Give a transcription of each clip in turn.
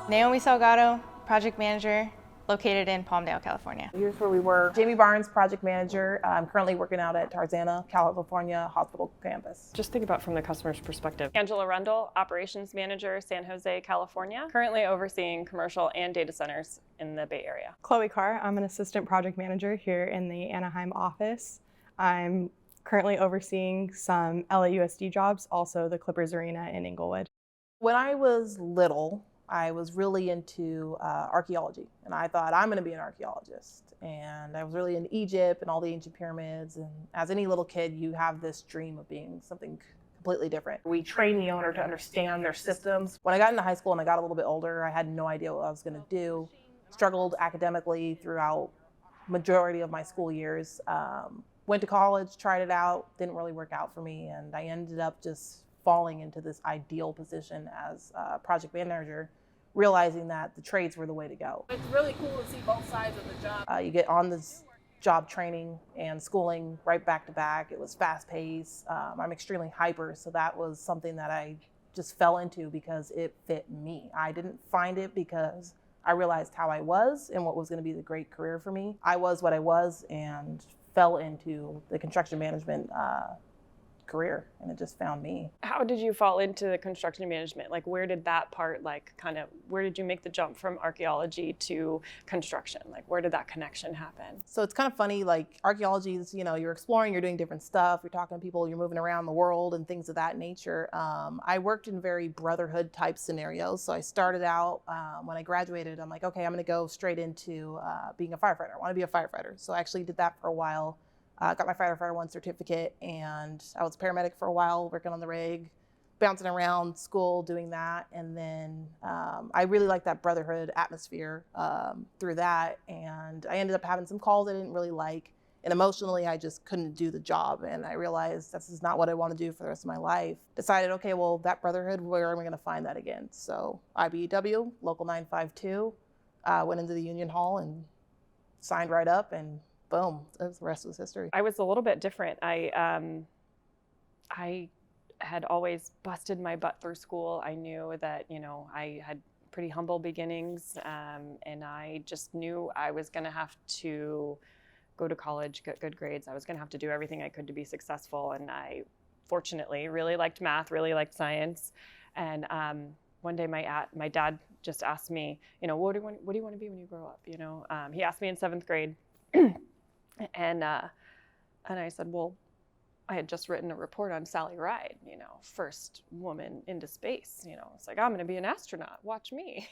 Naomi Salgado, project manager, located in Palmdale, California. Here's where we were. Jammie Barnes, project manager. I'm currently working out at Tarzana, California Hospital campus. Just think about from the customer's perspective. Angela Rundle, operations manager, San Jose, California. Currently overseeing commercial and data centers in the Bay Area. Chloe Carr, I'm an assistant project manager here in the Anaheim office. I'm currently overseeing some LAUSD jobs, also the Clippers Arena in Inglewood. When I was little, I was really into archaeology, and I thought I'm going to be an archaeologist. And I was really into Egypt and all the ancient pyramids. And as any little kid, you have this dream of being something completely different. We train the owner to understand their systems. When I got into high school and I got a little bit older, I had no idea what I was going to do. Struggled academically throughout majority of my school years. Went to college, tried it out, didn't really work out for me, and I ended up just falling into this ideal position as a project manager, realizing that the trades were the way to go. It's really cool to see both sides of the job. You get on this job training and schooling right back to back. It was fast paced. I'm extremely hyper, so that was something that I just fell into because it fit me. I didn't find it because I realized how I was and what was going to be the great career for me. I was what I was and fell into the construction management career, and it just found me. How did you fall into the construction management? Like, where did that part, where did you make the jump from archaeology to construction? Like, where did that connection happen? So it's kind of funny, like archaeology is, you're exploring, you're doing different stuff, you're talking to people, you're moving around the world and things of that nature. I worked in very brotherhood type scenarios. So I started out, when I graduated, I'm like, okay, I'm gonna go straight into being a firefighter. I wanna be a firefighter. So I actually did that for a while. Got my Firefighter 1 certificate, and I was a paramedic for a while, working on the rig, bouncing around school, doing that. And then I really liked that brotherhood atmosphere through that. And I ended up having some calls I didn't really like. And emotionally, I just couldn't do the job. And I realized this is not what I want to do for the rest of my life. Decided, okay, well, that brotherhood, where am I going to find that again? So IBEW, Local 952, went into the Union Hall and signed right up, and boom, the rest was history. I was a little bit different. I had always busted my butt through school. I knew that, I had pretty humble beginnings, and I just knew I was going to have to go to college, get good grades. I was going to have to do everything I could to be successful. And I, fortunately, really liked math, really liked science. And one day my dad just asked me, what do you want to be when you grow up? He asked me in 7th grade. And I said, well, I had just written a report on Sally Ride, first woman into space. It's like, I'm going to be an astronaut. Watch me.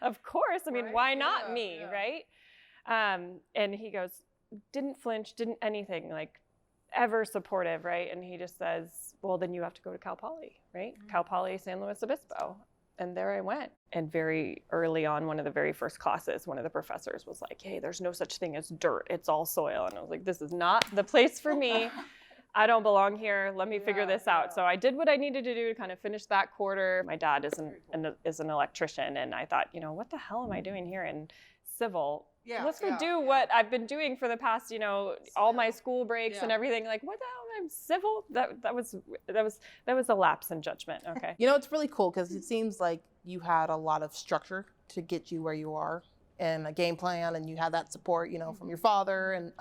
Of course. I mean, right? Why not me, yeah. Right? And he goes, didn't flinch, didn't anything, like ever supportive, right? And he just says, well, then you have to go to Cal Poly, right? Mm-hmm. Cal Poly, San Luis Obispo. And there I went. And very early on, one of the very first classes, one of the professors was like, hey, there's no such thing as dirt. It's all soil. And I was like, this is not the place for me. I don't belong here. Let me figure this out. So I did what I needed to do to kind of finish that quarter. My dad is an electrician. And I thought, what the hell am I doing here in civil? Let's go do what I've been doing for the past, all my school breaks and everything. Like, what the hell? I'm civil. That was a lapse in judgment. Okay. It's really cool because it seems like you had a lot of structure to get you where you are, and a game plan, and you had that support, from your father. And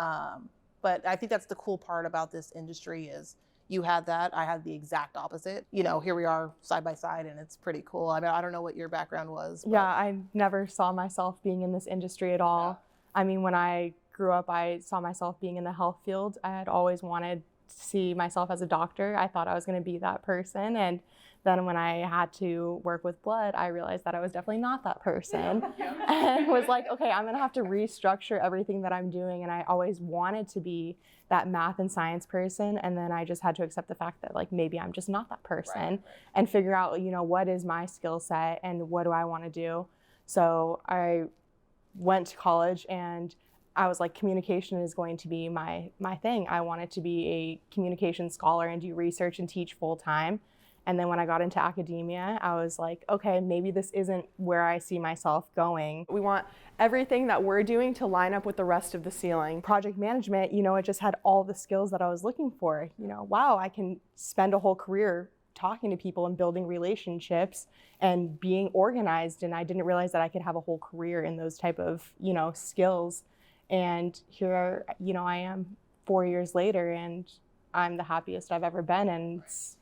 but I think that's the cool part about this industry is you had that. I had the exact opposite. Here we are side by side, and it's pretty cool. I mean, I don't know what your background was. Yeah, I never saw myself being in this industry at all. Yeah. I mean, when I grew up, I saw myself being in the health field. I had always wanted to see myself as a doctor. I thought I was going to be that person. And then when I had to work with blood, I realized that I was definitely not that person. And was like, okay, I'm going to have to restructure everything that I'm doing. And I always wanted to be that math and science person. And then I just had to accept the fact that like, maybe I'm just not that person, and figure out, what is my skill set and what do I want to do? So I went to college, and I was like, communication is going to be my thing. I wanted to be a communication scholar and do research and teach full time. And then when I got into academia, I was like, okay, maybe this isn't where I see myself going. We want everything that we're doing to line up with the rest of the ceiling. Project management, it just had all the skills that I was looking for. Wow, I can spend a whole career talking to people and building relationships and being organized. And I didn't realize that I could have a whole career in those type of, skills. And here, I am 4 years later, and I'm the happiest I've ever been. And it's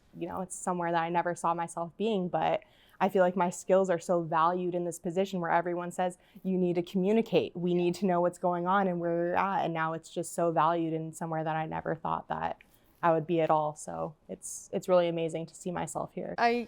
somewhere that I never saw myself being, but I feel like my skills are so valued in this position where everyone says, you need to communicate. We need to know what's going on and where you're at. And now it's just so valued in somewhere that I never thought that I would be at all. So it's really amazing to see myself here. I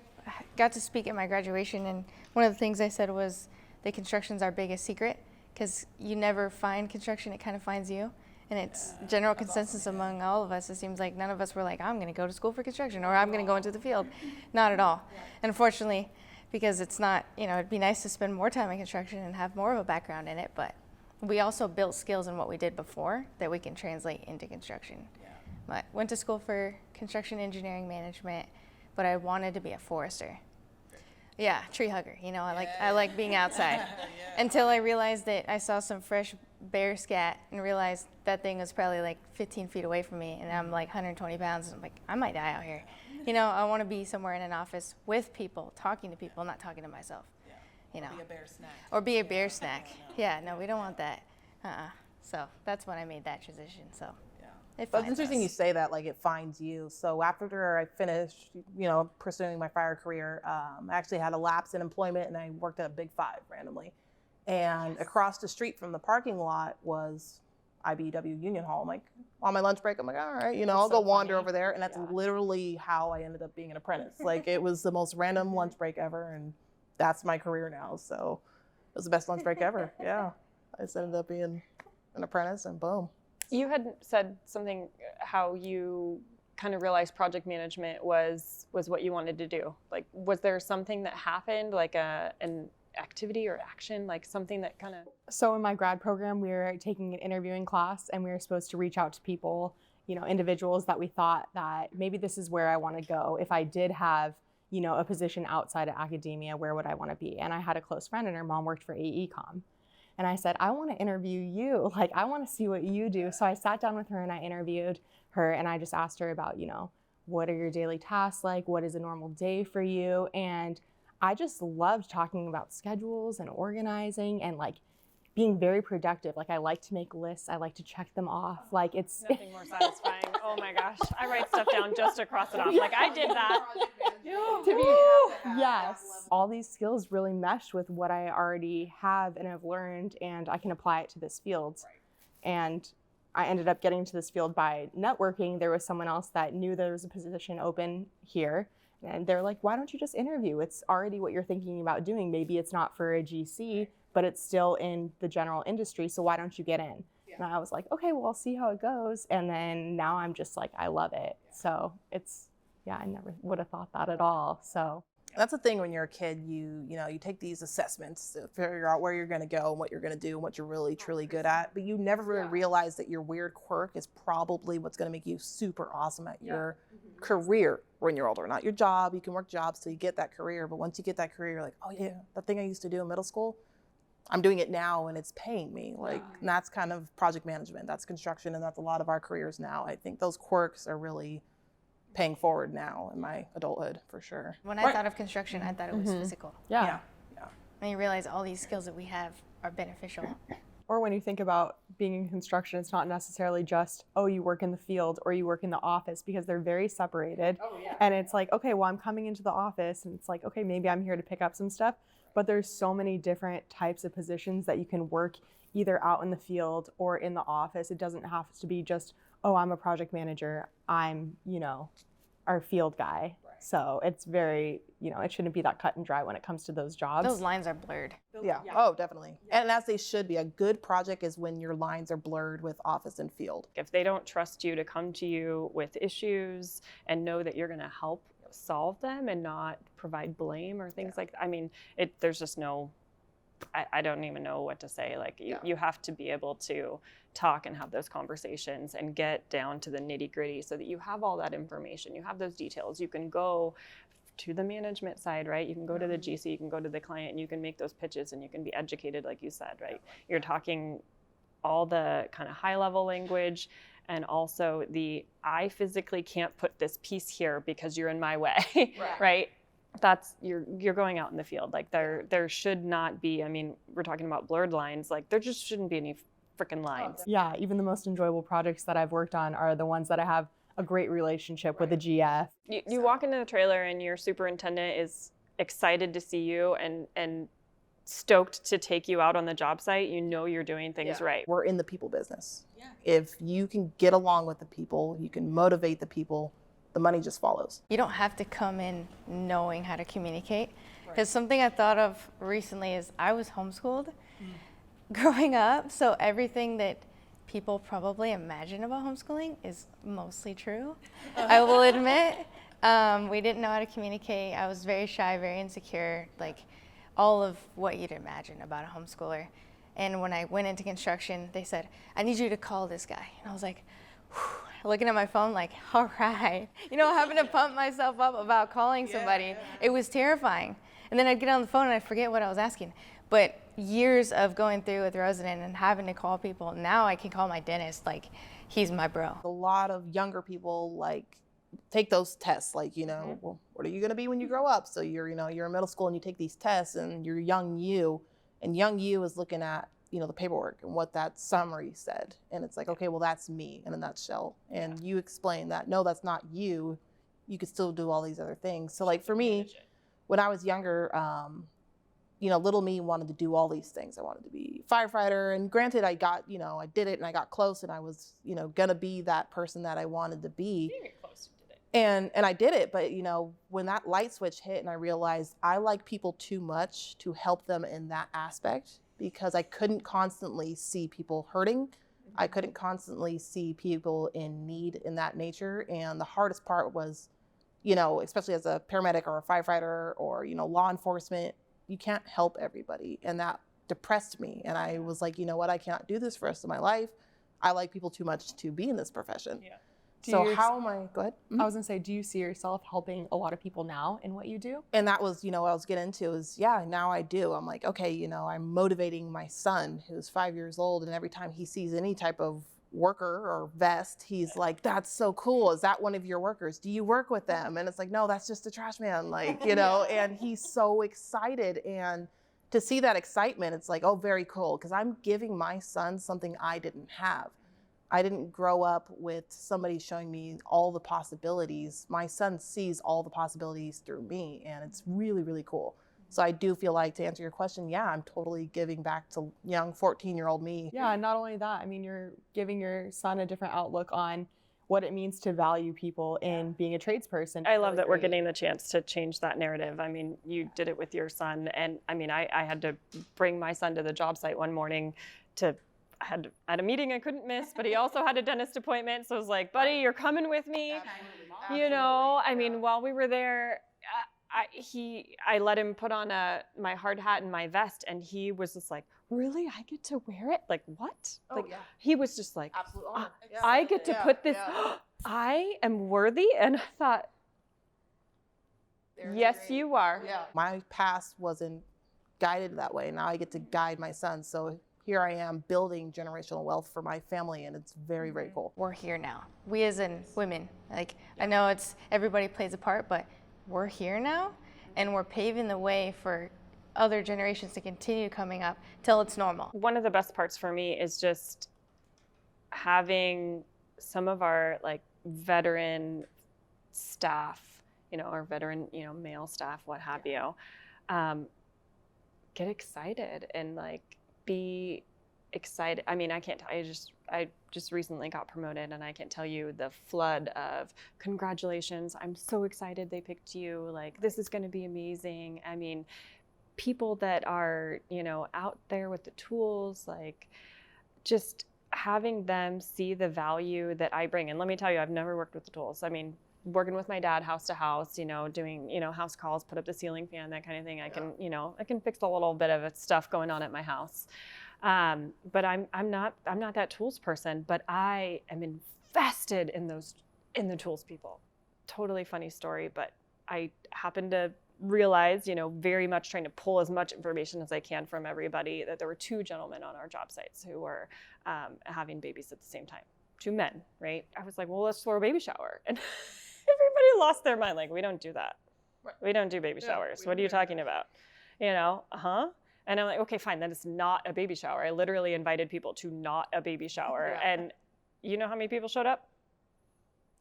got to speak at my graduation, and one of the things I said was that construction's our biggest secret, because you never find construction, it kind of finds you. And it's general consensus among all of us. It seems like none of us were like, I'm going to go to school for construction, or I'm going to go into the field. Not at all. And unfortunately, because it's not, it'd be nice to spend more time in construction and have more of a background in it, but we also built skills in what we did before that we can translate into construction. I went to school for construction engineering management, but I wanted to be a forester. Yeah, tree hugger. I like being outside. Until I realized that I saw some fresh bear scat and realized that thing was probably like 15 feet away from me, and I'm like 120 pounds, and I'm like, I might die out here. I want to be somewhere in an office with people, talking to people, not talking to myself. Or be a bear snack. Or be a bear snack. Yeah, no, we don't want that. So that's when I made that transition. So. But it's interesting you say that, like, it finds you. So after I finished, pursuing my fire career, I actually had a lapse in employment, and I worked at a Big Five randomly. And across the street from the parking lot was IBEW Union Hall. I'm like, on my lunch break, I'm like, all right, I'll go wander over there. And that's literally how I ended up being an apprentice. Like, it was the most random lunch break ever, and that's my career now. So it was the best lunch break ever. Yeah. I just ended up being an apprentice, and boom. You had said something, how you kind of realized project management was what you wanted to do. Like, was there something that happened, like an activity or action, like something that kind of... So in my grad program, we were taking an interviewing class, and we were supposed to reach out to people, individuals that we thought that maybe this is where I want to go. If I did have, a position outside of academia, where would I want to be? And I had a close friend, and her mom worked for AECom. And I said, I want to interview you. Like, I want to see what you do. So I sat down with her and I interviewed her, and I just asked her about, what are your daily tasks like? What is a normal day for you? And I just loved talking about schedules and organizing and like being very productive. Like, I like to make lists. I like to check them off. Like, it's nothing more satisfying. Oh my gosh. I write stuff down just to cross it off. Like, I did that. Yes. All these skills really meshed with what I already have and have learned, and I can apply it to this field. And I ended up getting to this field by networking. There was someone else that knew there was a position open here, and they're like, why don't you just interview? It's already what you're thinking about doing. Maybe it's not for a GC, but it's still in the general industry, so why don't you get in? And I was like, okay, well, I'll see how it goes. And then now I'm just like, I love it. So I never would have thought that at all. So that's the thing when you're a kid, you take these assessments to figure out where you're going to go and what you're going to do and what you're really, truly good at. But you never really realize that your weird quirk is probably what's going to make you super awesome at your career when you're older. Not your job. You can work jobs till you get that career. But once you get that career, you're like, oh yeah, that thing I used to do in middle school, I'm doing it now and it's paying me. Like, and that's kind of project management. That's construction, and that's a lot of our careers now. I think those quirks are really paying forward now in my adulthood, for sure. When I thought of construction, I thought it was physical. yeah. And you realize all these skills that we have are beneficial. Or when you think about being in construction, it's not necessarily just, oh, you work in the field or you work in the office, because they're very separated. And it's like, okay, well, I'm coming into the office, and it's like, okay, maybe I'm here to pick up some stuff. But there's so many different types of positions that you can work either out in the field or in the office. It doesn't have to be just, oh, I'm a project manager, I'm, our field guy. So it's very, it shouldn't be that cut and dry when it comes to those jobs. Those lines are blurred. Yeah. Oh, definitely. And as they should be. A good project is when your lines are blurred with office and field. If they don't trust you to come to you with issues and know that you're going to help solve them and not provide blame or things like that, I mean, there's just no, I don't even know what to say. Like, you have to be able to talk and have those conversations and get down to the nitty gritty so that you have all that information, you have those details. You can go to the management side, right? You can go to the GC, you can go to the client, and you can make those pitches, and you can be educated, like you said, right? You're talking all the kind of high level language, and also I physically can't put this piece here because you're in my way, right? That's you're going out in the field. Like there should not be, I mean, we're talking about blurred lines, like there just shouldn't be any freaking lines. Yeah, even the most enjoyable projects that I've worked on are the ones that I have a great relationship with the GF. You walk into the trailer and your superintendent is excited to see you and stoked to take you out on the job site. You know you're doing things right. We're in the people business. If you can get along with the people, you can motivate the people, the money just follows. You don't have to come in knowing how to communicate. Because something I thought of recently is I was homeschooled growing up, so everything that people probably imagine about homeschooling is mostly true. I will admit, we didn't know how to communicate. I was very shy, very insecure, like all of what you'd imagine about a homeschooler. And when I went into construction, they said, I need you to call this guy. And I was like, whew, looking at my phone like, all right. You know, having to pump myself up about calling somebody, it was terrifying. And then I'd get on the phone and I'd forget what I was asking. But years of going through with Rosendin and having to call people, now I can call my dentist like he's my bro. A lot of younger people like take those tests, like, you know, well, what are you going to be when you grow up? So you're in middle school and you take these tests and you're young you, and young you is looking at, you know, the paperwork and what that summary said. And it's like, okay, well, that's me in a nutshell. And you explain that, no, that's not you. You could still do all these other things. So like for me, when I was younger, you know, little me wanted to do all these things. I wanted to be a firefighter. And granted, I got, you know, I did it and I got close and I was, you know, going to be that person that I wanted to be. You get close, you did it. And I did it. But, you know, when that light switch hit and I realized I like people too much to help them in that aspect, because I couldn't constantly see people hurting. I couldn't constantly see people in need in that nature. And the hardest part was, you know, especially as a paramedic or a firefighter or, you know, law enforcement, you can't help everybody. And that depressed me. And I was like, you know what, I can't do this for the rest of my life. I like people too much to be in this profession. Yeah. So how am I, go ahead. I was gonna say, do you see yourself helping a lot of people now in what you do? And that was, you know, what I was getting into is, yeah, now I do. I'm like, okay, you know, I'm motivating my son who's 5 years old. And every time he sees any type of worker or vest, he's like, that's so cool. Is that one of your workers? Do you work with them? And it's like, no, that's just a trash man. Like, you know, and he's so excited. And to see that excitement, it's like, oh, very cool. Because I'm giving my son something I didn't have. I didn't grow up with somebody showing me all the possibilities. My son sees all the possibilities through me, and it's really, really cool. So I do feel like, to answer your question, yeah, I'm totally giving back to young 14-year-old me. Yeah, and not only that, I mean, you're giving your son a different outlook on what it means to value people in being a tradesperson. I love that we're getting the chance to change that narrative. I mean, you did it with your son, and I mean, I had to bring my son to the job site one morning to I had a meeting I couldn't miss, but he also had a dentist appointment. So I was like, buddy, you're coming with me. Absolutely. You know, I mean, while we were there, I let him put on my hard hat and my vest, and he was just like, really? I get to wear it? Like, what? Oh, like, yeah. He was just like, Absolutely. I get to put this, I am worthy. And I thought, yes, you are. Yeah. My past wasn't guided that way. Now I get to guide my son. So here I am building generational wealth for my family, and it's very, very cool. We're here now. We as in women, like I know it's everybody plays a part, but we're here now, and we're paving the way for other generations to continue coming up till it's normal. One of the best parts for me is just having some of our like veteran staff, you know, our veteran, you know, male staff, what have you, get excited and like be excited. I mean, I can't tell, I just recently got promoted, and I can't tell you the flood of congratulations. I'm so excited they picked you. Like, this is going to be amazing. I mean, people that are, you know, out there with the tools, like just having them see the value that I bring. And let me tell you, I've never worked with the tools. I mean, working with my dad house to house, you know, doing, you know, house calls, put up the ceiling fan, that kind of thing. I can, you know, I can fix a little bit of stuff going on at my house. But I'm not that tools person, but I am invested in the tools people. Totally funny story, but I happen to realize, you know, very much trying to pull as much information as I can from everybody, that there were 2 gentlemen on our job sites who were having babies at the same time. to men, right? I was like, well, let's throw a baby shower. And everybody lost their mind. Like, we don't do that. Right. We don't do baby showers. What are you talking about? You know, And I'm like, okay, fine, then it's not a baby shower. I literally invited people to not a baby shower. Yeah. And you know how many people showed up?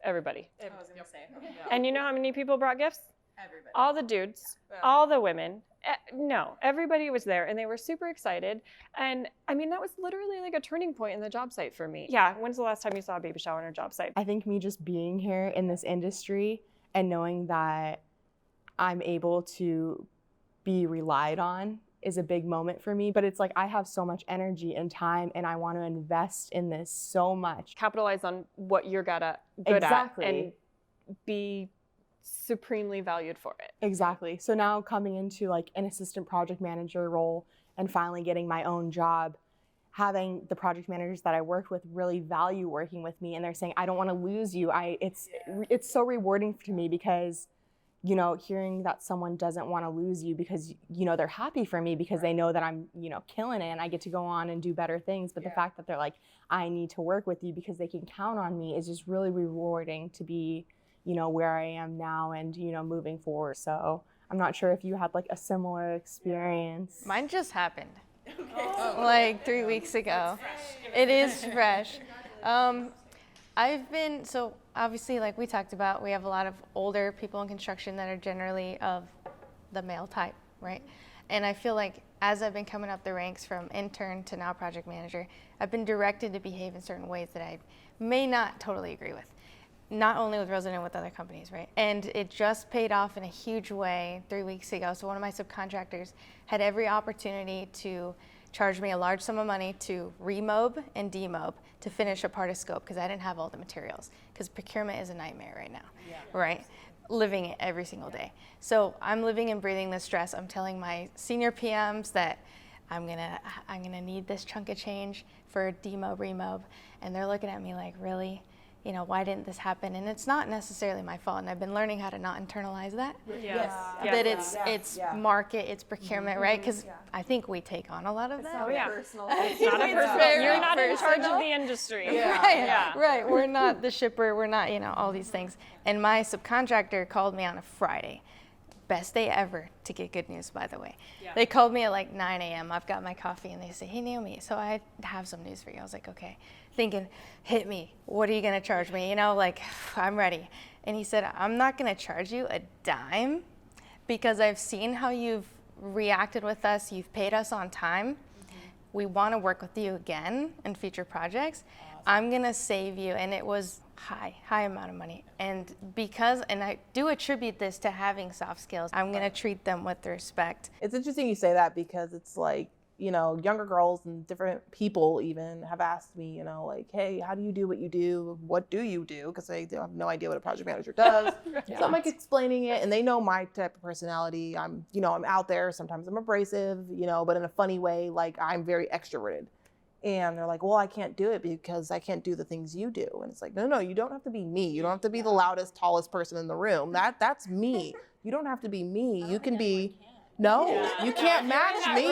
Everybody. I was gonna say. And you know how many people brought gifts? Everybody. All the dudes, all the women. No, everybody was there and they were super excited. And I mean, that was literally like a turning point in the job site for me. Yeah, when's the last time you saw a baby shower on a job site? I think me just being here in this industry and knowing that I'm able to be relied on is a big moment for me. But it's like I have so much energy and time and I want to invest in this so much. Capitalize on what you're good Exactly. at and be supremely valued for it. Exactly. So now coming into like an assistant project manager role and finally getting my own job, having the project managers that I worked with really value working with me, and they're saying, I don't want to lose you. It's so rewarding to me because, you know, hearing that someone doesn't want to lose you because, you know, they're happy for me because they know that I'm, you know, killing it and I get to go on and do better things. But the fact that they're like, I need to work with you because they can count on me is just really rewarding to be, you know, where I am now and, you know, moving forward. So I'm not sure if you had like a similar experience. Mine just happened. Like 3 weeks ago. It is fresh. So obviously, like we talked about, we have a lot of older people in construction that are generally of the male type, right? And I feel like as I've been coming up the ranks from intern to now project manager, I've been directed to behave in certain ways that I may not totally agree with. Not only with Rosendin, with other companies, right? And it just paid off in a huge way 3 weeks ago. So one of my subcontractors had every opportunity to charge me a large sum of money to remob and demob to finish a part of scope because I didn't have all the materials. Because procurement is a nightmare right now, right? Living it every single day. So I'm living and breathing this stress. I'm telling my senior PMs that I'm gonna need this chunk of change for demob, remob, and they're looking at me like, really? You know, why didn't this happen? And it's not necessarily my fault. And I've been learning how to not internalize that. That it's market, it's procurement, right? Because I think we take on a lot of that. Oh yeah. Personal. It's not a personal. You're not in charge of the industry. Right. We're not the shipper. We're not, you know, all these things. And my subcontractor called me on a Friday. Best day ever to get good news, by the way. They called me at like 9 a.m. I've got my coffee and they say, hey, Naomi, so I have some news for you. I was like, okay. Thinking, hit me. What are you going to charge me? You know, like, I'm ready. And he said, I'm not going to charge you a dime because I've seen how you've reacted with us. You've paid us on time. We want to work with you again in future projects. I'm going to save you. And it was high amount of money. And I do attribute this to having soft skills. I'm going to treat them with respect. It's interesting you say that because it's like, you know, younger girls and different people even have asked me, you know, like, hey, how do you do what you do? What do you do? Because they have no idea what a project manager does. So I'm like explaining it and they know my type of personality. I'm out there. Sometimes I'm abrasive, you know, but in a funny way, like I'm very extroverted. And they're like, well, I can't do it because I can't do the things you do. And it's like, no, you don't have to be me. You don't have to be the loudest, tallest person in the room. That's me. You don't have to be me. You can be... No, you can't match me.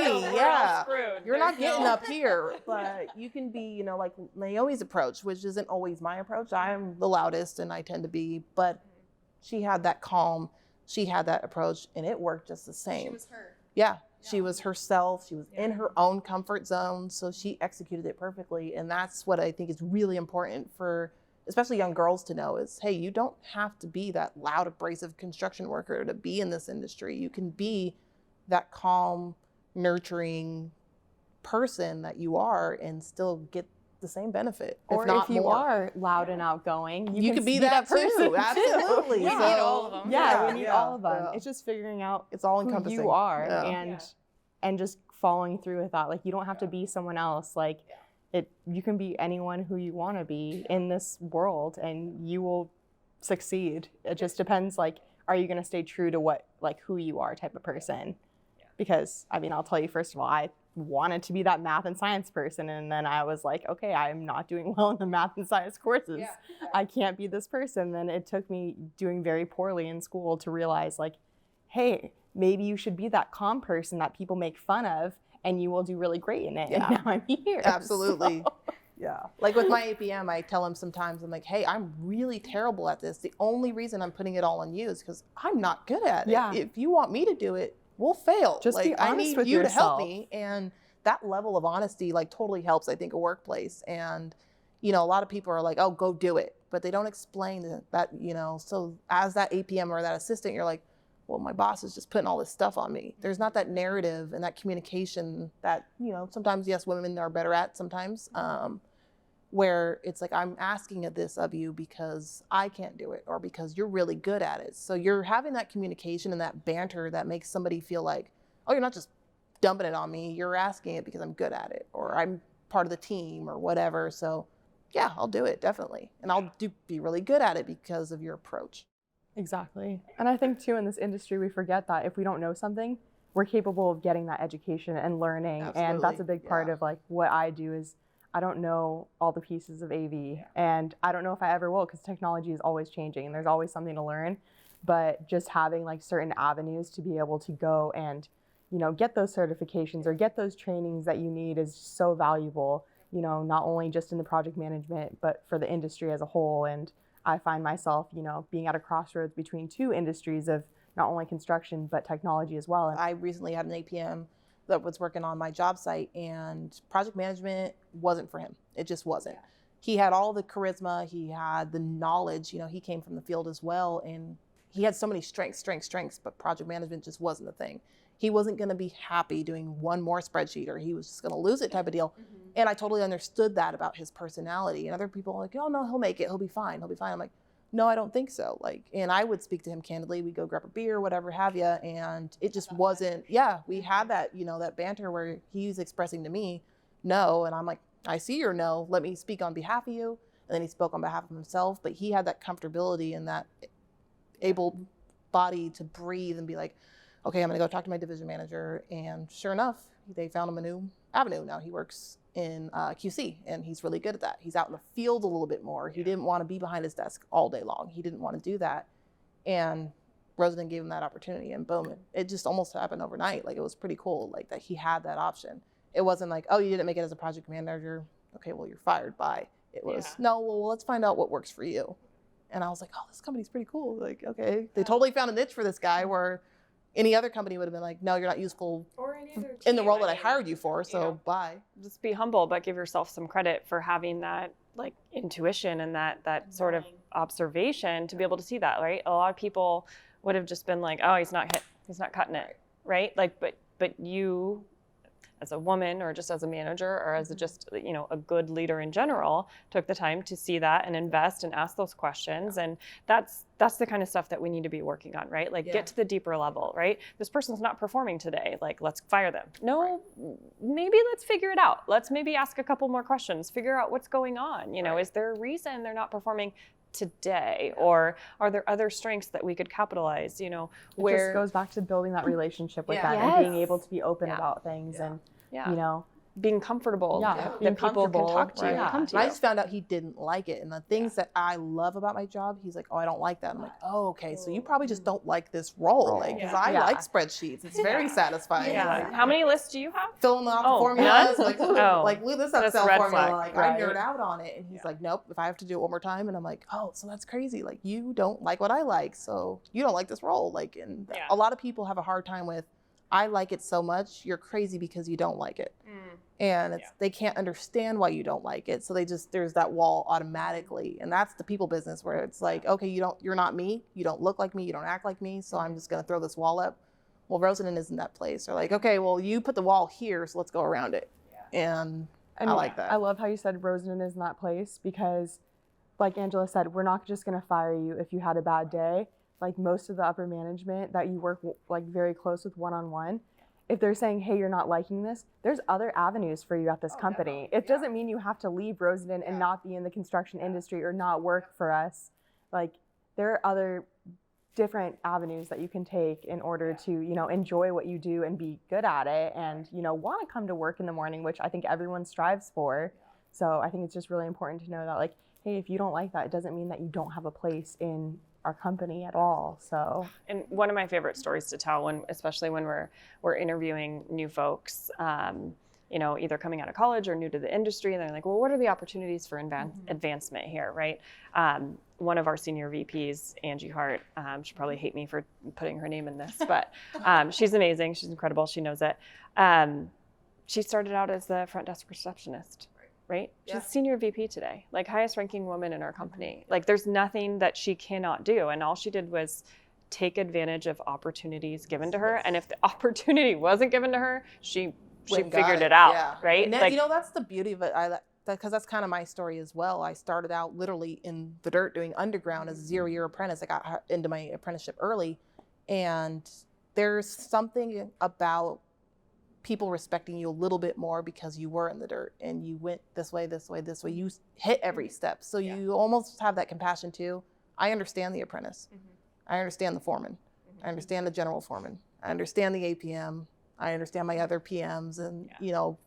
You're not getting up here. But you can be, you know, like Naomi's approach, which isn't always my approach. I'm the loudest and I tend to be, but she had that calm, she had that approach and it worked just the same. She was her. She was herself. She was in her own comfort zone. So she executed it perfectly. And that's what I think is really important for especially young girls to know is, hey, you don't have to be that loud, abrasive construction worker to be in this industry. You can be that calm, nurturing person that you are and still get the same benefit, Or if not if you more. are loud and outgoing, You can be that person too. Absolutely. We So- need all of them. Yeah, we need all of them. Yeah. It's just figuring out It's all who encompassing. you are Yeah. and just following through with that. Like you don't have to be someone else. Like you can be anyone who you want to be in this world and you will succeed. It just depends, like, are you going to stay true to what, like, who you are type of person? Because, I mean, I'll tell you, first of all, I wanted to be that math and science person. And then I was like, okay, I'm not doing well in the math and science courses. I can't be this person. Then it took me doing very poorly in school to realize, like, hey, maybe you should be that calm person that people make fun of and you will do really great in it. Yeah. And now I'm here. Absolutely. So, Yeah. Like with my APM, I tell him sometimes, I'm like, hey, I'm really terrible at this. The only reason I'm putting it all on you is because I'm not good at it. Yeah. If you want me to do it, we'll fail. Just like, be honest I need with you to help yourself. me. And that level of honesty like totally helps, I think, a workplace. And, you know, a lot of people are like, oh, go do it. But they don't explain that, you know, so as that APM or that assistant, you're like, well, my boss is just putting all this stuff on me. There's not that narrative and that communication that, you know, sometimes, yes, women are better at sometimes, where it's like, I'm asking this of you because I can't do it or because you're really good at it. So you're having that communication and that banter that makes somebody feel like, oh, you're not just dumping it on me. You're asking it because I'm good at it or I'm part of the team or whatever. So yeah, I'll do it, definitely. And I'll be really good at it because of your approach. Exactly. And I think too in this industry we forget that if we don't know something, we're capable of getting that education and learning. Absolutely. And that's a big part Yeah. of like what I do is I don't know all the pieces of AV and I don't know if I ever will because technology is always changing and there's always something to learn. But just having like certain avenues to be able to go and, you know, get those certifications or get those trainings that you need is so valuable, you know, not only just in the project management, but for the industry as a whole. And I find myself, you know, being at a crossroads between two industries of not only construction, but technology as well. I recently had an APM that was working on my job site and project management wasn't for him. It just wasn't. He had all the charisma, he had the knowledge, you know, he came from the field as well. And he had so many strengths, but project management just wasn't the thing. He wasn't going to be happy doing one more spreadsheet or he was just going to lose it type of deal. Mm-hmm. And I totally understood that about his personality. And other people are like, oh no, he'll make it. He'll be fine. He'll be fine. I'm like, no, I don't think so. Like, and I would speak to him candidly. We'd go grab a beer, whatever have you. And it just wasn't, yeah, we had that, you know, that banter where he's expressing to me no. And I'm like, I see your no. Let me speak on behalf of you. And then he spoke on behalf of himself. But he had that comfortability and that able body to breathe and be like, okay, I'm going to go talk to my division manager. And sure enough, they found him a new avenue. Now he works in QC and he's really good at that. He's out in the field a little bit more. He didn't want to be behind his desk all day long. He didn't want to do that. And Rosendin gave him that opportunity and boom, it just almost happened overnight. Like it was pretty cool, like that he had that option. It wasn't like, oh, you didn't make it as a project manager. Okay, well, you're fired. Bye. It was, no, well, let's find out what works for you. And I was like, oh, this company's pretty cool. Like, okay. They totally found a niche for this guy where any other company would have been like, no, you're not useful in the role that I hired you for, so bye. Just be humble, but give yourself some credit for having that like intuition and that sort of observation to be able to see that, right? A lot of people would have just been like, oh, he's not cutting it, right? Like, but you as a woman or just as a manager or as just, you know, a good leader in general took the time to see that and invest and ask those questions. And that's the kind of stuff that we need to be working on, right? Like get to the deeper level, right? This person's not performing today. Like, let's fire them. No, maybe let's figure it out. Let's maybe ask a couple more questions, figure out what's going on. You know, is there a reason they're not performing today, or are there other strengths that we could capitalize, you know, where it just goes back to building that relationship with them and being able to be open about things and you know, being comfortable that people can talk to you and come to you. I just found out he didn't like it. And the things that I love about my job, he's like, oh, I don't like that. I'm like, oh, okay. So you probably just don't like this role. Like, because I like spreadsheets. It's very satisfying. Yeah. Like, how many lists do you have? Filling out the formulas. Like, like, look at this Excel formula. Flag. Like, I nerd out on it. And he's like, nope, if I have to do it one more time. And I'm like, oh, so that's crazy. Like, you don't like what I like. So you don't like this role. Like, and a lot of people have a hard time with, I like it so much, you're crazy because you don't like it. And it's, they can't understand why you don't like it. So they just, there's that wall automatically. And that's the people business where it's like, okay, you're not me. You don't look like me. You don't act like me. So I'm just going to throw this wall up. Well, Rosendin isn't that place. Or like, okay, well, you put the wall here, so let's go around it. And I like that. I love how you said Rosendin isn't that place because like Angela said, we're not just going to fire you if you had a bad day. Like most of the upper management that you work like very close with one-on-one, if they're saying, hey, you're not liking this, there's other avenues for you at this company. It doesn't mean you have to leave Rosendin and not be in the construction industry or not work for us. Like there are other different avenues that you can take in order to, you know, enjoy what you do and be good at it and, you know, want to come to work in the morning, which I think everyone strives for. So I think it's just really important to know that like, hey, if you don't like that, it doesn't mean that you don't have a place in our company at all. So, and one of my favorite stories to tell, especially when we're interviewing new folks, you know, either coming out of college or new to the industry. And they're like, well, what are the opportunities for advancement here, right? One of our senior VPs, Angie Hart, she'll probably hate me for putting her name in this, but she's amazing. She's incredible. She knows it. She started out as the front desk receptionist, right? She's senior VP today, like highest ranking woman in our company. Like there's nothing that she cannot do. And all she did was take advantage of opportunities given to her. And if the opportunity wasn't given to her, she figured it out, right? And that, like, you know, that's the beauty of it. Because that's kind of my story as well. I started out literally in the dirt doing underground as a 0-year apprentice. I got into my apprenticeship early. And there's something about people respecting you a little bit more because you were in the dirt and you went this way, this way, this way. You hit every step. So you almost have that compassion too. I understand the apprentice. I understand the foreman. I understand the general foreman. I understand the APM. I understand my other PMs and, you know,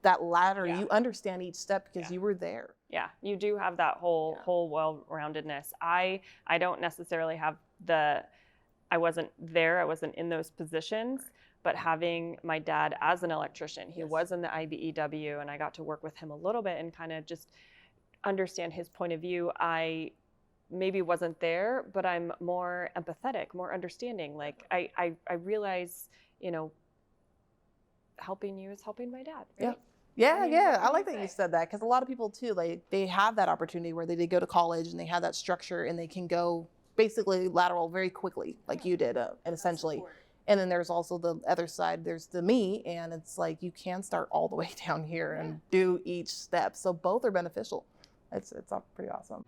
that ladder, you understand each step because you were there. Yeah, you do have that whole well-roundedness. I don't necessarily have I wasn't there, I wasn't in those positions, but having my dad as an electrician, he was in the IBEW, and I got to work with him a little bit and kind of just understand his point of view. I maybe wasn't there, but I'm more empathetic, more understanding. Like I realize, you know, helping you is helping my dad, right? Yeah, I like that you said that, because a lot of people too, like they have that opportunity where they go to college and they have that structure and they can go basically lateral very quickly, like you did, and essentially. And then there's also the other side, there's the me, and it's like you can start all the way down here and do each step. So both are beneficial. It's pretty awesome.